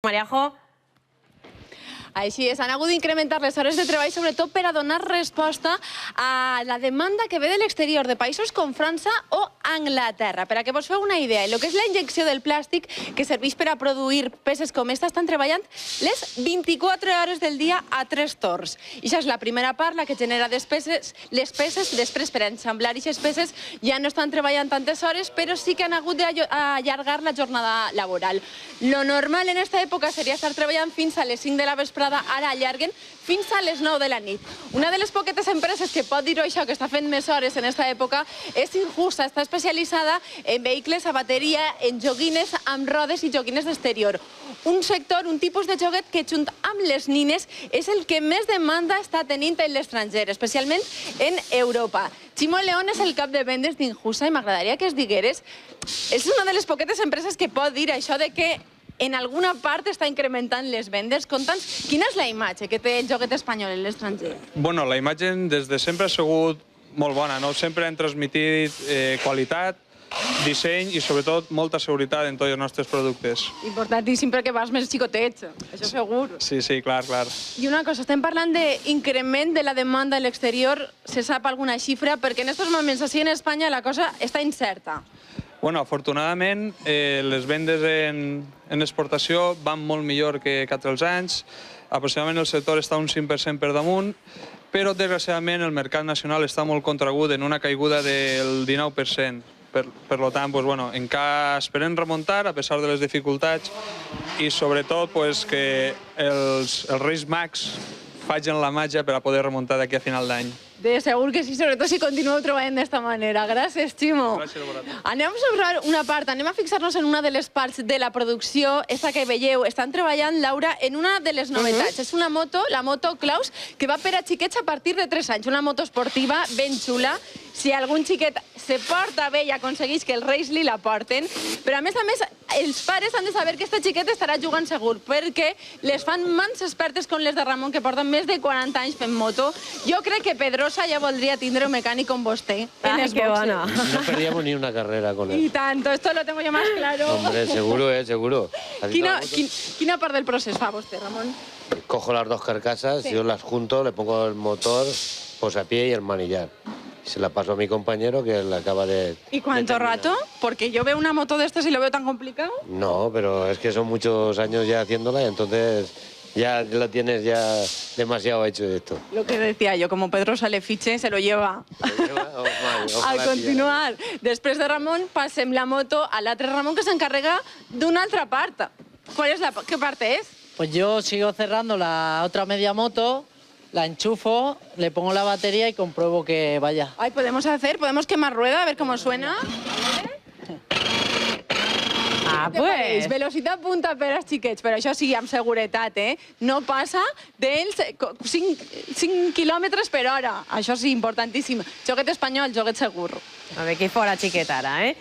Mariajo. Així és, han hagut d'incrementar les hores de treball, sobretot per a donar resposta a la demanda que ve de l'exterior, de països com França o Anglaterra. Per a que vos feu una idea, el que és la injecció del plàstic que serveix per a produir peces com esta, estan treballant les 24 hores del dia a 3 torns. I això és la primera part, la que genera les peces. Després, per a ensamblar aquestes peces, ja no estan treballant tantes hores, però sí que han hagut d'allargar la jornada laboral. Lo normal en aquesta època seria estar treballant fins a les 5 de la vesprada, ara allarguen fins a les 9 de la nit. Una de les poquetes empreses que pot dir-ho això, que està fent més hores en aquesta època, és Injusta. Està especialitzada en vehicles a bateria, en joguines amb rodes i joguines d'exterior. Un sector, un tipus de joguet que, junt amb les nines, és el que més demanda està tenint en l'estranger, especialment en Europa. Ximo León és el cap de vendes d'Injusta i m'agradaria que es digueres. És una de les poquetes empreses que pot dir això de que en alguna part està incrementant les vendes. Conta'ns, quina és la imatge que té el joguet espanyol en l'estranger? Bueno, la imatge des de sempre ha sigut molt bona, no? Sempre hem transmitit qualitat, disseny i sobretot molta seguretat en tots els nostres productes. Importantíssim perquè vas més xicotets, això segur. Sí, clar. I una cosa, estem parlant d'increment de la demanda a l'exterior. Se sap alguna xifra? Perquè en aquests moments, així en Espanya, la cosa està incerta. Bueno, afortunadament, les vendes en exportació van molt millor que altres anys. Aproximadament el sector està un 5% per damunt, però desgraciadament el mercat nacional està molt contragut en una caiguda del 19%. Per tant, encara esperem remuntar a pesar de les dificultats i sobretot que els Reis Mags facin la màgia per a poder remuntar d'aquí a final d'any. De segur que sí, sobretot si continueu treballant d'esta manera. Gràcies, Ximo. Gràcies a vosaltres. Anem a observar una part, anem a fixar-nos en una de les parts de la producció, esta que veieu. Estan treballant, Laura, en una de les novetats. És una moto, la moto Klaus, que va per a xiquets a partir de 3 anys. Una moto esportiva ben xula. Si algun xiquet se porta bé i aconsegueix que els Reis li la porten, però a més, els pares han de saber que aquest xiquet estarà jugant segur, perquè les fan mans expertes com les de Ramon, que porten més de 40 anys fent moto. Jo crec que Pedrosa ja voldria tindre un mecànic com vostè. Ay, qué bueno. No perdíamos ni una carrera con él. Y tanto, esto lo tengo yo más claro. Hombre, seguro, seguro. Quina part del procés fa vostè, Ramon? Cojo las dos carcasas, Sí. yo las junto, le pongo el motor, posapié y el manillar. Se la paso a mi compañero que la acaba de... ¿Y cuánto terminar. rato? Porque yo veo una moto de estas y lo veo tan complicado. No, pero es que son muchos años ya haciéndola y entonces ya lo tienes ya demasiado hecho esto. Lo que decía yo, como Pedrosa le fiche, se lo lleva. A continuar. Després de Ramon, passem la moto a l'altre Ramon, que s'encarrega d'una altra part. ¿Qué parte es? Pues yo sigo cerrando la otra media moto, la enchufo, le pongo la batería y compruebo que vaya. Ay, podemos quemar rueda, a ver cómo suena. Ah, Pues, pues. velocitat punta per als xiquets, però això sí, amb seguretat, no passa dels 5 quilòmetres per hora. Això sí, importantíssim. Joguet espanyol, joguet segur. A ver, aquí fora xiquet ara, eh?